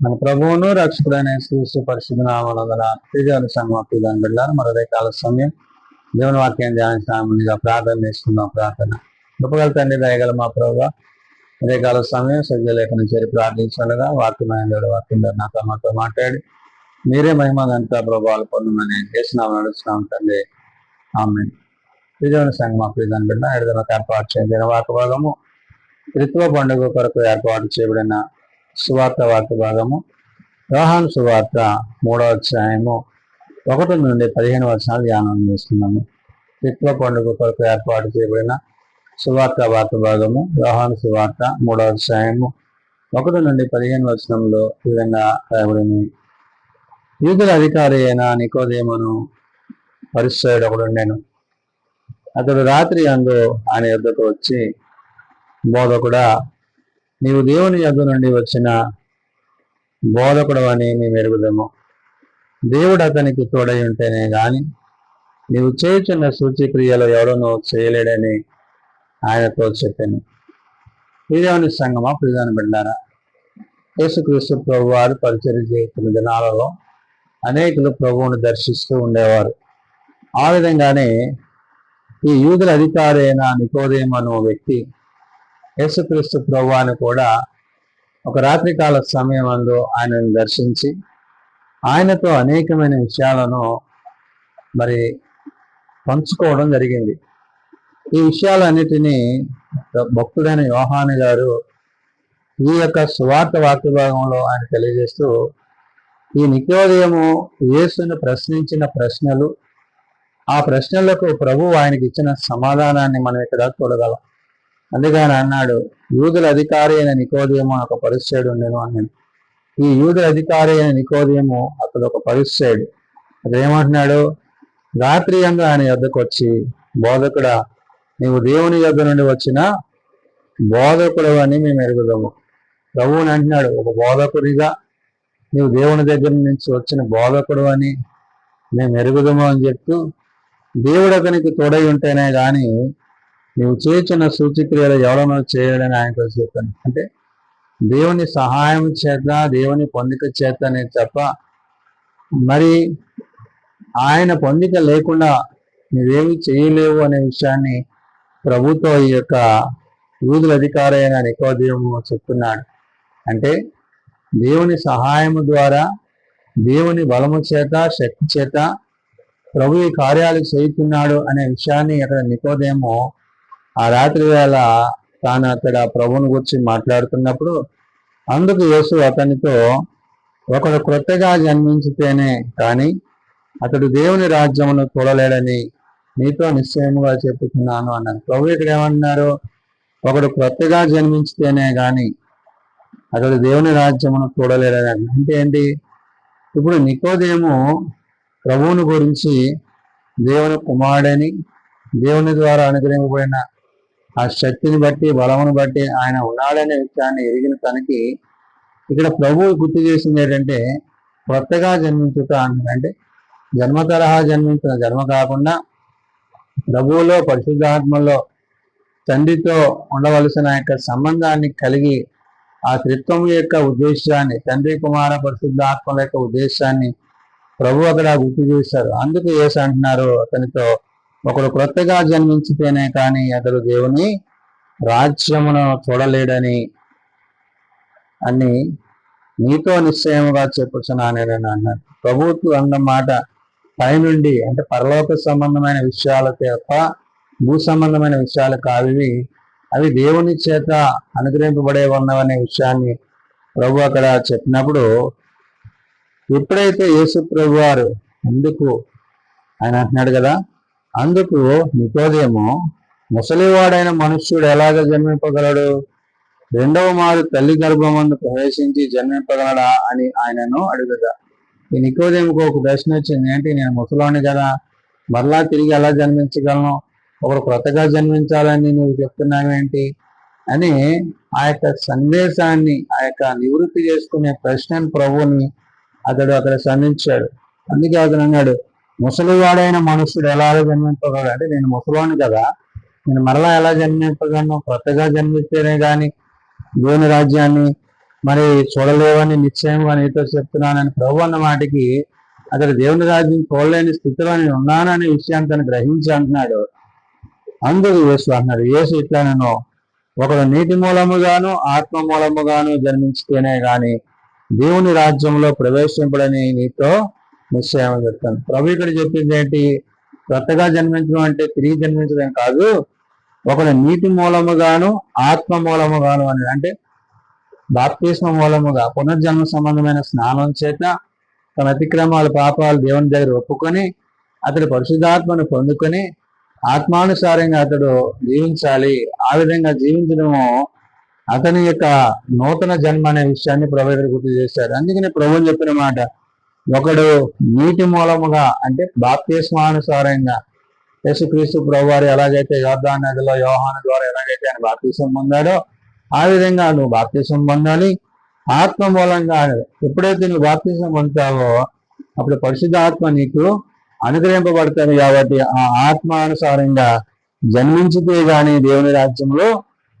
మన ప్రభువును రక్షకుడైన యేసు పరిశుద్ధ నామమున ప్రియమైన సంగమ బిడ్డలారా మరొక కాల సమయం దేవుని వాక్యం ధ్యానించగా ప్రార్థన చేసుకుందాం. ప్రార్థన గొప్పగల తండ్రి దయగల మా ప్రభువా, అదే కాల సమయం సజ్జలేఖనం చేరి ప్రార్థించగా వాక్యమైన వాక్యం నాతో మాతో మాట్లాడి మీరే మహిమగంతా ప్రభావాలు పొందమని చేసినాము నడుస్తున్నాం తండ్రి. ఆమె ప్రియమైన సంగమ ప్రియదాని బిడ్డ ఎడదలకు ఏర్పాటు చేయబడిన వాక్య భాగము త్రిత్వ పండుగ కొరకు ఏర్పాటు చేయబడిన సువార్త వాక్య భాగము యోహాను సువార్త 3వ అధ్యాయము 1 నుండి 15 వచనాలు ధ్యానం చేస్తున్నాము. త్రిత్వ పండుగ కొరకు ఏర్పాటు చేయబడిన సువార్త వాక్య భాగము యోహాను సువార్త 3వ అధ్యాయము 1 నుండి 15 వచనంలో ఈ విధంగా రాయబడింది. యూదుల అధికారి అయిన నికోదేమును పరిసయ్యుడు ఒకడు ఉండెను. అతడు రాత్రి అందు ఆయన యొద్దకు వచ్చి, బోధకుడా, నీవు దేవుని యొద్ద నుండి వచ్చిన బోధకుడు అని మేము ఎరుగుదాము. దేవుడు అతనికి తోడై ఉంటేనే గాని నీవు చేయుచున్న సూచక్రియలు ఎవడనూ చేయలేడని ఆయనతో చెప్పాను. ప్రియదేవుని సంగమా, ప్రియదాని బిడ్డారా, యేసుక్రీస్తు ప్రభు వారు పరిచర్య చేస్తున్న దినాలలో అనేకులు ప్రభువును దర్శిస్తూ ఉండేవారు. ఆ విధంగానే ఈ యూదుల అధికారి అయిన నికోదేము అనే వ్యక్తి యేసుక్రీస్తు ప్రభువును కూడా ఒక రాత్రికాల సమయం అందు ఆయనను దర్శించి ఆయనతో అనేకమైన విషయాలను మరి పంచుకోవడం జరిగింది. ఈ విషయాలన్నిటినీ భక్తుడైన యోహాను గారు ఈ యొక్క సువార్త వాక్య భాగంలో ఆయన తెలియజేస్తూ ఈ నికోదేము యేసును ప్రశ్నించిన ప్రశ్నలు, ఆ ప్రశ్నలకు ప్రభువు ఆయనకి ఇచ్చిన సమాధానాన్ని మనం ఇక్కడ చూడగలం. అందుకని అన్నాడు, యూదుల అధికారి అయిన నికోదేము ఒక పరిసయ్యుడు ఉండెను అన్నాడు. ఈ యూదుల అధికారి అయిన నికోదేము అతడు ఒక పరిసయ్యుడు. అతడు ఏమంటున్నాడు? రాత్రి అందు ఆయన యొద్దకు వచ్చి, బోధకుడా, నీవు దేవుని యొద్ద నుండి వచ్చిన బోధకుడు అని మేము ఎరుగుదాము. ప్రభువుని అంటున్నాడు, ఒక బోధకుడిగా నీవు దేవుని దగ్గర నుంచి వచ్చిన బోధకుడు అని మేము ఎరుగుదాము అని చెప్తూ, దేవుడు అతనికి తోడై ఉంటేనే గాని నీవు చేసిన సూచక్రియలు ఎవడనో చేయడని ఆయనతో చెప్పాను. అంటే దేవుని సహాయం చేత, దేవుని పొందిక చేతనే తప్ప మరి ఆయన పొందిక లేకుండా నువ్వేమి చేయలేవు అనే విషయాన్ని ప్రభుతో ఈ యొక్క యూదుల అధికారి అయిన నికోదేము చెప్తున్నాడు. అంటే దేవుని సహాయము ద్వారా, దేవుని బలము చేత, శక్తి చేత ప్రభు ఈ కార్యాలు చేస్తున్నాడు అనే విషయాన్ని అక్కడ నికోదేము ఆ రాత్రి వేళ తాను అక్కడ ప్రభువుని గురించి మాట్లాడుతున్నప్పుడు అందుకు యేసు అతనితో, ఒకడు క్రొత్తగా జన్మించితేనే కానీ అతడు దేవుని రాజ్యమును చూడలేడని నీతో నిశ్చయముగా చెప్పుతున్నాను అన్నాడు. ప్రభు ఇక్కడ ఏమన్నారు? ఒకడు క్రొత్తగా జన్మించితేనే కానీ అతడు దేవుని రాజ్యమును చూడలేడని. అంటే ఏంటి? ఇప్పుడు నికోదేము ప్రభువుని గురించి దేవుని కుమారుడని, దేవుని ద్వారా అనుగ్రహింపబడిన ఆ శక్తిని బట్టి, బలమును బట్టి ఆయన ఉన్నాడనే విషయాన్ని ఎరిగిన తనకి ఇక్కడ ప్రభువు గుర్తు చేసింది ఏంటంటే, కొత్తగా జన్మించుట అంటే జన్మ తరహా జన్మించిన జన్మ కాకుండా ప్రభువులో, పరిశుద్ధాత్మలో తండ్రితో ఉండవలసిన యొక్క సంబంధాన్ని కలిగి ఆ త్రిత్వం యొక్క ఉద్దేశాన్ని, తండ్రి కుమార పరిశుద్ధాత్మల యొక్క ఉద్దేశాన్ని ప్రభు అక్కడ గుర్తు చేశారు. అందుకు యేసు అంటున్నారు అతనితో, ఒకడు క్రొత్తగా జన్మించితేనే కానీ అతడు దేవుని రాజ్యమును చూడలేడని అని నీతో నిశ్చయముగా చెప్పుచున్నానని అన్నాడు. ప్రభువుకు అన్న మాట పైనుండి, అంటే పరలోక సంబంధమైన విషయాల తప్ప భూ సంబంధమైన విషయాలు కావి. అవి దేవుని చేత అనుగ్రహింపబడే ఉన్నవనే విషయాన్ని ప్రభు అక్కడ చెప్పినప్పుడు, ఎప్పుడైతే యేసు ప్రభు వారు ఎందుకు ఆయన అంటున్నాడు కదా, అందుకు నికోదేము, ముసలివాడైన మనుష్యుడు ఎలాగ జన్మింపగలడు? రెండవ మారు తల్లి గర్భమందు ప్రవేశించి జన్మింపగలడా అని ఆయనను అడుగుదా. ఈ నికోదేముకు ఒక ప్రశ్న వచ్చింది. ఏంటి, నేను ముసలివాడిని కదా, మరలా తిరిగి ఎలా జన్మించగలను? ఒకరు క్రొత్తగా జన్మించాలని నువ్వు చెప్తున్నావేంటి అని ఆ యొక్క సందేశాన్ని, ఆ యొక్క నివృత్తి చేసుకునే ప్రశ్నను ప్రభువుని అతడు అక్కడ సంధించాడు. అందుకే అతను అన్నాడు, ముసలివాడైన మనుషుడు ఎలా జన్మింపగలడు? అంటే నేను ముసలివాడిని కదా, నేను మరలా ఎలా జన్మింపగలను? కొత్తగా జన్మిస్తేనే కానీ దేవుని రాజ్యాన్ని మరి చూడలేవని నిశ్చయంగా నీతో చెప్తున్నానని ప్రభు అన్న మాటకి అతడు దేవుని రాజ్యం చూడలేని స్థితిలో నేను ఉన్నాననే విషయాన్ని తను గ్రహించి అంటున్నాడు. అందుకు యేసు అంటున్నాడు, యేసు ఇట్లా నేను ఒకడు నీటి మూలముగాను ఆత్మ మూలముగాను జన్మించితేనే గాని దేవుని రాజ్యంలో ప్రవేశింపడని నీతో నిశ్చయం చెప్తాను. ప్రభు ఇక్కడ చెప్పింది ఏంటి? కొత్తగా జన్మించడం అంటే తిరిగి జన్మించడం కాదు, ఒకడు నీటి మూలముగాను ఆత్మ మూలముగాను అని, అంటే బాప్తిస్మ మూలముగా పునర్జన్మ సంబంధమైన స్నానం చేత తన అతిక్రమాలు పాపాలు దేవుని దగ్గర ఒప్పుకొని అతడు పరిశుద్ధాత్మను పొందుకొని ఆత్మానుసారంగా అతడు జీవించాలి. ఆ విధంగా జీవించడము అతని యొక్క నూతన జన్మ అనే విషయాన్ని ప్రభు దగ్గర గుర్తు చేశారు. అందుకని ప్రభు చెప్పిన మాట, ఒకడు నీటి మూలముగా అంటే బాప్తిస్మానుసారంగా యేసుక్రీస్తు ప్రభు వారు ఎలాగైతే యోర్దాను నదిలో యోహాను ద్వారా ఎలాగైతే ఆయన బాప్తిసం పొందాడో ఆ విధంగా నువ్వు బాప్తిసం పొందాలి. ఆత్మ మూలంగా ఎప్పుడైతే నువ్వు బాప్తిసం పొందుతావో అప్పుడు పరిశుద్ధ ఆత్మ నీకు అనుగ్రహింపబడతాడు. కాబట్టి ఆ ఆత్మానుసారంగా జన్మించితే గాని దేవుని రాజ్యంలో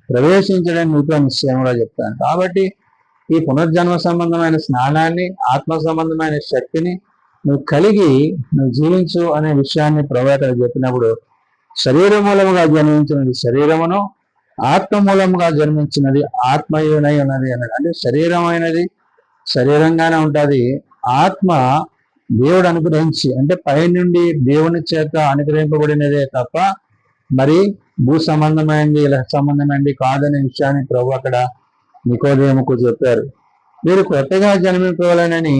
ప్రవేశించడం నీతో నిశ్చయంగా చెప్తాను. కాబట్టి ఈ పునర్జన్మ సంబంధమైన స్నానాన్ని, ఆత్మ సంబంధమైన శక్తిని నువ్వు కలిగి నువ్వు జీవించు అనే విషయాన్ని ప్రభు చెప్పినప్పుడు శరీర మూలముగా జన్మించినది శరీరమును, ఆత్మ మూలముగా జన్మించినది ఆత్మయునై ఉన్నది అన్నాడు. అంటే శరీరమైనది శరీరంగానే ఉంటుంది, ఆత్మ దేవుడు అనుగ్రహించి అంటే పైనుండి దేవుని చేత అనుగ్రహింపబడినదే తప్ప మరి భూ సంబంధమైనది ఇలా సంబంధమైనది కాదనే విషయాన్ని ప్రభు అక్కడ నికోదేముకు చెప్పారు. మీరు కొత్తగా జన్మించుకోవాలని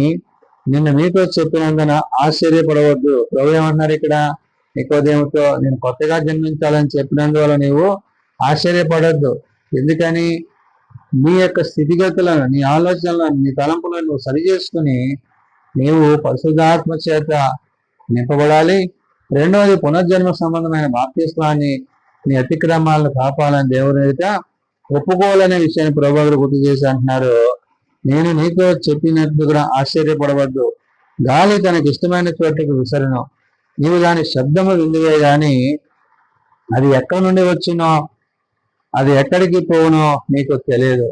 నిన్న మీతో చెప్పినందున ఆశ్చర్యపడవద్దు. ప్రభు ఏమంటున్నారు ఇక్కడ నికోదేముతో? నేను కొత్తగా జన్మించాలని చెప్పినందువల్ల నీవు ఆశ్చర్యపడద్దు. ఎందుకని? నీ యొక్క స్థితిగతులను, నీ ఆలోచనలను, నీ తలంపులను నువ్వు సరి చేసుకుని నీవు పరిశుద్ధాత్మ చేత నింపబడాలి. రెండవది పునర్జన్మ సంబంధమైన బాప్తిస్మాన్ని, నీ అతిక్రమాలను కాపాలని దేవుని ఎదుట ఒప్పుకోవాలనే విషయాన్ని ప్రభువులు గుర్తు చేసి అంటున్నారు. నేను నీతో చెప్పినట్టు కూడా ఆశ్చర్యపడవద్దు. గాలి తనకి ఇష్టమైన చోటుకు విసరను, నీవు దాని శబ్దము విందువే గాని అది ఎక్కడి నుండి వచ్చినో అది ఎక్కడికి పోవునో నీకు తెలియదు.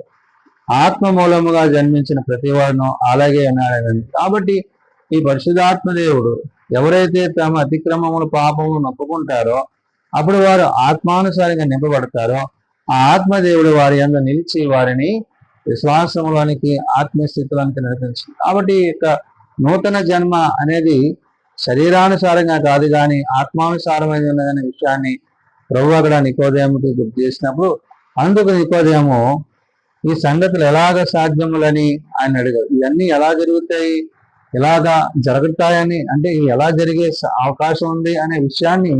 ఆత్మ మూలముగా జన్మించిన ప్రతివాడును అలాగే అన్నాడని. కాబట్టి ఈ పరిశుద్ధాత్మ దేవుడు ఎవరైతే తమ అతిక్రమములు పాపములు నొప్పుకుంటారో అప్పుడు వారు ఆత్మానుసారంగా నింపబడతారో ఆ ఆత్మదేవుడు వారి యందు నిలిచి వారిని విశ్వాసంలోనికి ఆత్మీయ స్థితిలోనికి నడిపించింది. కాబట్టి ఈ యొక్క నూతన జన్మ అనేది శరీరానుసారంగా కాదు కానీ ఆత్మానుసారమైన ఉన్నదనే విషయాన్ని ప్రభు అక్కడ నికోదేముకి గుర్తు చేసినప్పుడు అందుకు నికోదేము ఈ సంగతులు ఎలాగ సాధ్యములని ఆయన అడిగారు. ఇవన్నీ ఎలా జరుగుతాయి, ఎలాగా జరుగుతాయని, అంటే ఎలా జరిగే అవకాశం ఉంది అనే విషయాన్ని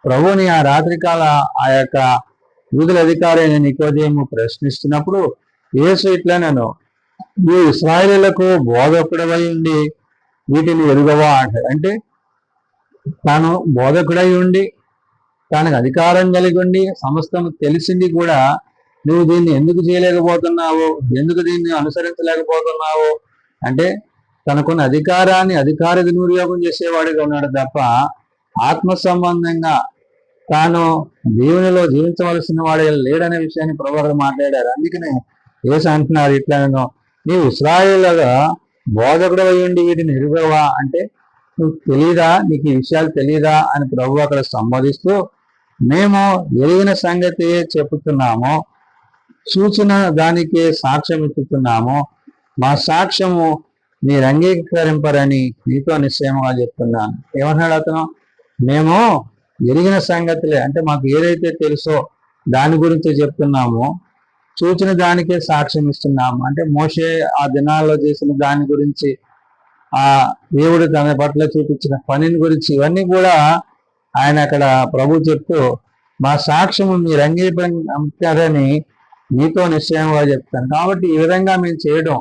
ప్రభుని ఆ రాత్రికాల ఆ యొక్క యూదుల అధికారి అయిన నికోదేము ప్రశ్నిస్తున్నప్పుడు యేసు ఇట్లా నేను ఈ ఇశ్రాయేలులకు బోధకుడవై ఉండి వీటిని ఎరుగవా అంటాడు. అంటే తాను బోధకుడై ఉండి తనకు అధికారం కలిగి ఉండి సమస్తం తెలిసింది కూడా నువ్వు దీన్ని ఎందుకు చేయలేకపోతున్నావు, ఎందుకు దీన్ని అనుసరించలేకపోతున్నావు అంటే తనకున్న అధికారాన్ని అధికార దుర్వినియోగం చేసేవాడిగా ఉన్నాడు తప్ప ఆత్మ సంబంధంగా తాను దేవునిలో జీవించవలసిన వాడే లేడనే విషయాన్ని ప్రభువు మాట్లాడారు. అందుకనే యేసు అంటున్నారు ఇట్లా నీవు ఇశ్రాయేలుగా బోధకుడు అయ్యండి వీటిని ఎరుగవా అంటే నువ్వు తెలీదా, నీకు ఈ విషయాలు తెలీదా అని ప్రభు అక్కడ సంబోధిస్తూ మేము ఎరిగిన సంగతి చెప్పుతున్నాము, చూచిన దానికి సాక్ష్యం ఇస్తున్నాము, మా సాక్ష్యము మీరు అంగీకరింపరని నీతో నిశ్చయముగా చెప్తున్నాను. ఏమన్నాడు అతను? మేము ఎరిగిన సంగతులే అంటే మాకు ఏదైతే తెలుసో దాని గురించి చెప్తున్నాము, చూచిన దానికే సాక్ష్యం ఇస్తున్నాము. అంటే మోషే ఆ దినాల్లో చేసిన దాని గురించి, ఆ దేవుడు తన పట్ల చూపించిన పనిని గురించి ఇవన్నీ కూడా ఆయన అక్కడ ప్రభు చెప్తూ మా సాక్ష్యము మీరు అంగీకరించారని మీతో నిశ్చయంగా చెప్తాను. కాబట్టి ఈ విధంగా మేము చేయడం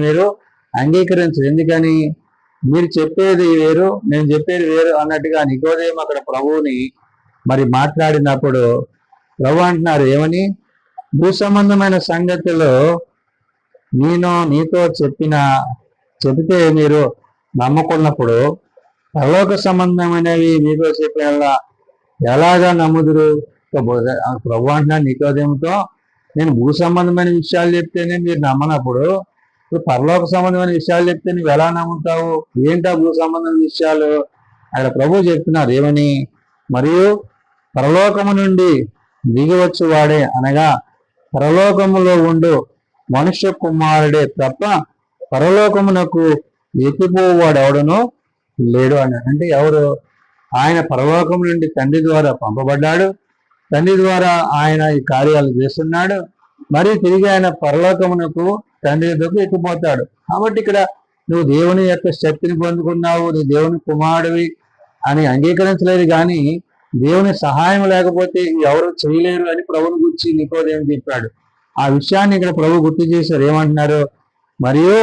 మీరు అంగీకరించరు. ఎందుకని? మీరు చెప్పేది వేరు నేను చెప్పేది వేరు అన్నట్టుగా నికోదేము అక్కడ ప్రభువుని మరి మాట్లాడినప్పుడు ప్రభు అంటున్నారు ఏమని? భూ సంబంధమైన సంగతిలో నేను నీతో చెబితే మీరు నమ్ముకున్నప్పుడు పరలోక సంబంధమైనవి మీతో చెప్పేలా ఎలాగా నమ్ముదురు? ప్రభు అంటున్నాడు నికోదేముతో, నేను భూ సంబంధమైన విషయాలు చెప్తేనే మీరు నమ్మనప్పుడు ఇప్పుడు పరలోక సంబంధమైన విషయాలు చెప్తే నువ్వు ఎలా నమ్ముతావు? ఏంటా భూ సంబంధమైన విషయాలు? అక్కడ ప్రభు చెప్తున్నారు ఏమని, మరియు పరలోకము నుండి దిగివచ్చు వాడే అనగా పరలోకములో ఉండు మనుష్య కుమారుడే తప్ప పరలోకమునకు ఎక్కిపోవాడు ఎవడనో లేడు అన్నాడు. అంటే ఎవరు? ఆయన పరలోకం నుండి తండ్రి ద్వారా పంపబడ్డాడు, తండ్రి ద్వారా ఆయన ఈ కార్యాలు చేస్తున్నాడు, మరి తిరిగి ఆయన పరలోకమునకు తండ్రి దగ్గరకు ఎక్కిపోతాడు. కాబట్టి ఇక్కడ నువ్వు దేవుని యొక్క శక్తిని పొందుకున్నావు, నీ దేవుని కుమారుడివి అని అంగీకరించలేదు, కానీ దేవుని సహాయం లేకపోతే ఎవరు చేయలేరు అని ప్రభుని గురించి నికోదేము చెప్పాడు. ఆ విషయాన్ని ఇక్కడ ప్రభు గుర్తు చేశారు. ఏమంటున్నారు? మరియు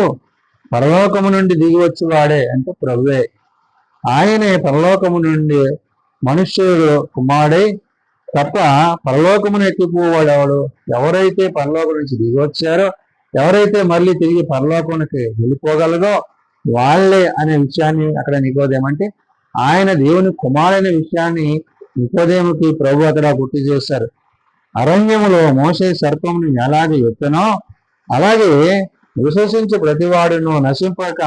పరలోకము నుండి దిగి వచ్చి వాడే అంటే ప్రభువే, ఆయనే పరలోకము నుండి మనుష్యుడు కుమారుడై తప్ప పరలోకమును ఎక్కిపోవాడెవడు? ఎవరైతే పరలోకం నుంచి దిగి వచ్చారో, ఎవరైతే మళ్ళీ తిరిగి పరలోకానికి వెళ్ళిపోగలదో వాళ్ళే అనే విషయాన్ని అక్కడ నికోదేమంటే ఆయన దేవుని కుమారుడైన విషయాన్ని నికోదేముకి ప్రభు అక్కడ గుర్తు చేశారు. అరణ్యములో మోసే సర్పమును ఎలాగే ఎత్తునో అలాగే విశ్వసించు ప్రతివాడును నశింపక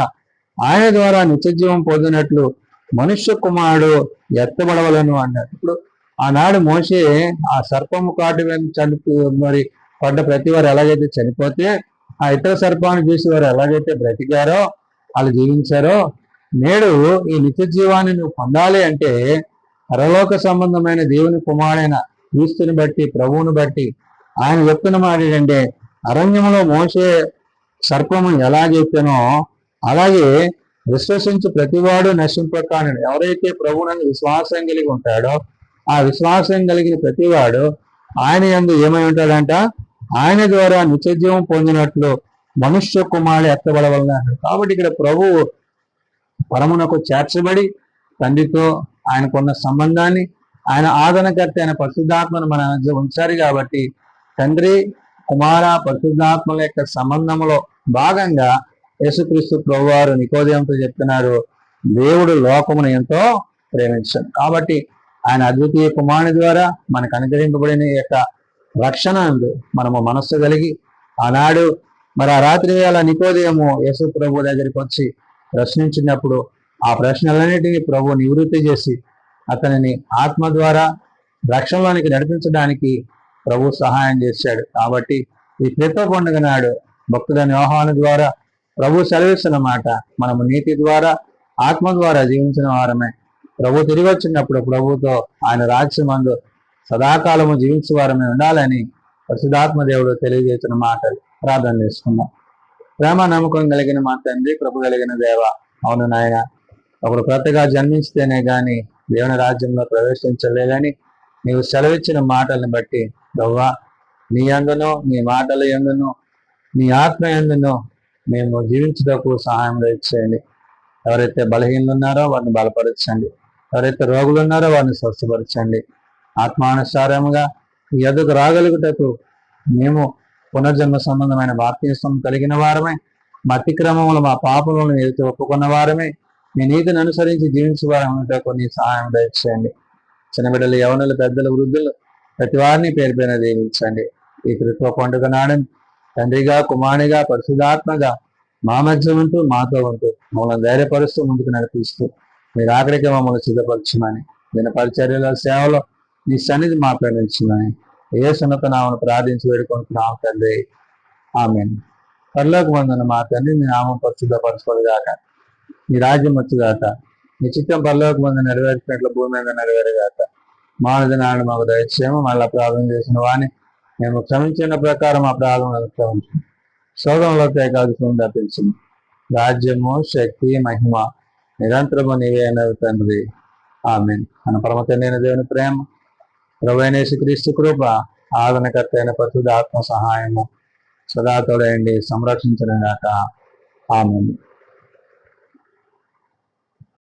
ఆయన ద్వారా నిత్యజీవం పొందినట్లు మనుష్య కుమారుడు ఎత్తబడవలను అన్నాడు. ఇప్పుడు ఆనాడు మోసే ఆ సర్పము కాటు చనిపో మరి పడ్డ ప్రతి వారు ఎలాగైతే చనిపోతే ఆ ఇతర సర్పాన్ని చూసి వారు ఎలాగైతే బ్రతికారో వాళ్ళు జీవించారో, నేడు ఈ నిత్య జీవాన్ని నువ్వు పొందాలి అంటే పరలోక సంబంధమైన దేవుని కుమారుడైన క్రీస్తుని బట్టి, ప్రభువుని బట్టి ఆయన చెప్తున్న మాట ఏంటంటే అరణ్యంలో మోసే సర్పము ఎలాగైతేనో అలాగే విశ్వసించి ప్రతివాడు నశింపకాను. ఎవరైతే ప్రభువునందు విశ్వాసం కలిగి ఉంటాడో ఆ విశ్వాసం కలిగిన ప్రతివాడు ఆయన యందు ఏమై ఉంటాడంట, ఆయన ద్వారా నిత్యజీవం పొందినట్లు మనుష్య కుమారుడు ఎత్తబడవలన. కాబట్టి ఇక్కడ ప్రభువు పరమునకు చేర్చబడి తండ్రితో ఆయనకున్న సంబంధాన్ని, ఆయన ఆదరణకర్త అయిన పరిశుద్ధాత్మను మన ఉంచారు. కాబట్టి తండ్రి కుమార పరిశుద్ధాత్మల యొక్క సంబంధంలో భాగంగా యేసుక్రీస్తు ప్రభువారు నికోదేముతో చెప్తున్నారు, దేవుడు లోకమును ఎంతో ప్రేమించాడు. కాబట్టి ఆయన అద్వితీయ కుమారుని ద్వారా మనకు అనుగ్రహింపబడిన యొక్క రక్షణ మనము మనస్సు కలిగి ఆనాడు మరి ఆ రాత్రి వేళ నికోదేము యేసు ప్రభు దగ్గరికి వచ్చి ప్రశ్నించినప్పుడు ఆ ప్రశ్నలన్నిటినీ ప్రభు నివృత్తి చేసి అతనిని ఆత్మ ద్వారా రక్షణలోనికి నడిపించడానికి ప్రభు సహాయం చేశాడు. కాబట్టి ఈ క్రిత పండుగ నాడు భక్తుడైన యోహాను ద్వారా ప్రభు సెలవిస్తున్న మాట, మనము నీతి ద్వారా ఆత్మ ద్వారా జీవించిన వారమే ప్రభు తిరిగి వచ్చినప్పుడు ప్రభుతో ఆయన రాజ్యమందు సదాకాలము జీవించే వారమే ఉండాలని పరిశుద్ధాత్మ దేవుడు తెలియజేసిన మాటలు ప్రార్థన చేసుకుందాం. ప్రేమ నమ్మకం కలిగిన మా తండ్రి, కృప కలిగిన దేవ, అవును నాయన, ఒకడు కొత్తగా జన్మిస్తేనే గాని దేవుని రాజ్యంలో ప్రవేశించలేదని నీవు సెలవిచ్చిన మాటలను బట్టి ప్రభువా, నీ యందును నీ మాటల యందును నీ ఆత్మ యందును మేము జీవించుటకు సహాయం ఇచ్చేయండి. ఎవరైతే బలహీనలు ఉన్నారో వారిని బలపరచండి, ఎవరైతే రోగులు ఉన్నారో వారిని స్వస్థపరచండి. ఆత్మానుసారముగా ఎదుగు రాగలుగుటకు మేము పునర్జన్మ సంబంధమైన బాప్తిసం కలిగిన వారమే, మా అతిక్రమములు మా పాపములను ఎదుటి ఒప్పుకున్న వారమే, మీ నీతిని అనుసరించి జీవించే వారముటకు నీ సహాయం దయచేయండి. చిన్న బిడ్డలు, యవనులు, పెద్దలు, వృద్ధులు ప్రతి వారిని పేరు పైన దీవించండి. ఈ క్రిస్వ పండుగ నాడని తండ్రిగా, కుమారునిగా, పరిశుద్ధాత్మగా మా మధ్య ఉంటూ మాతో ఉంటూ మమ్మల్ని ధైర్యపరుస్తూ ముందుకు నడిపిస్తూ మీరు ఆఖరికి మమ్మల్ని సిద్ధపరచుమని, దీని పరిచర్యల సేవలో నీ సన్నిధి మా ప్రేమించుమని ఏ సున్నత నామను ప్రార్థించి వేడుకుంటున్నాం తండ్రి, ఆమేన్. పరలోక మందున మా తండ్రి, నీ నామం పరిశుద్ధపరచుకోగాక, నీ రాజ్యం వచ్చుగాక, నీ చిత్తం పరలోక మందు నెరవేర్చినట్లు భూమి మీద నెరవేరుగాక. మానది నాడు మాకు దయచేయము, మళ్ళీ ప్రార్థన చేసిన వాణి మేము క్షమించిన ప్రకారం ఆ ప్రార్థన క్షమించు. శోధంలో తేకాదుకుండా తప్పించింది. రాజ్యము, శక్తి, మహిమ నిరంతరము నీవే అయినవి తండ్రి, ఆమేన్. మన పరమ తండ్రి అయిన దేవుని ప్రేమ, ప్రభువైన యేసుక్రీస్తు కృప, ఆదరణకర్త అయిన పరిశుద్ధ ఆత్మ సహాయము సదా తోడయండి సంరక్షించను గాక, ఆమేన్.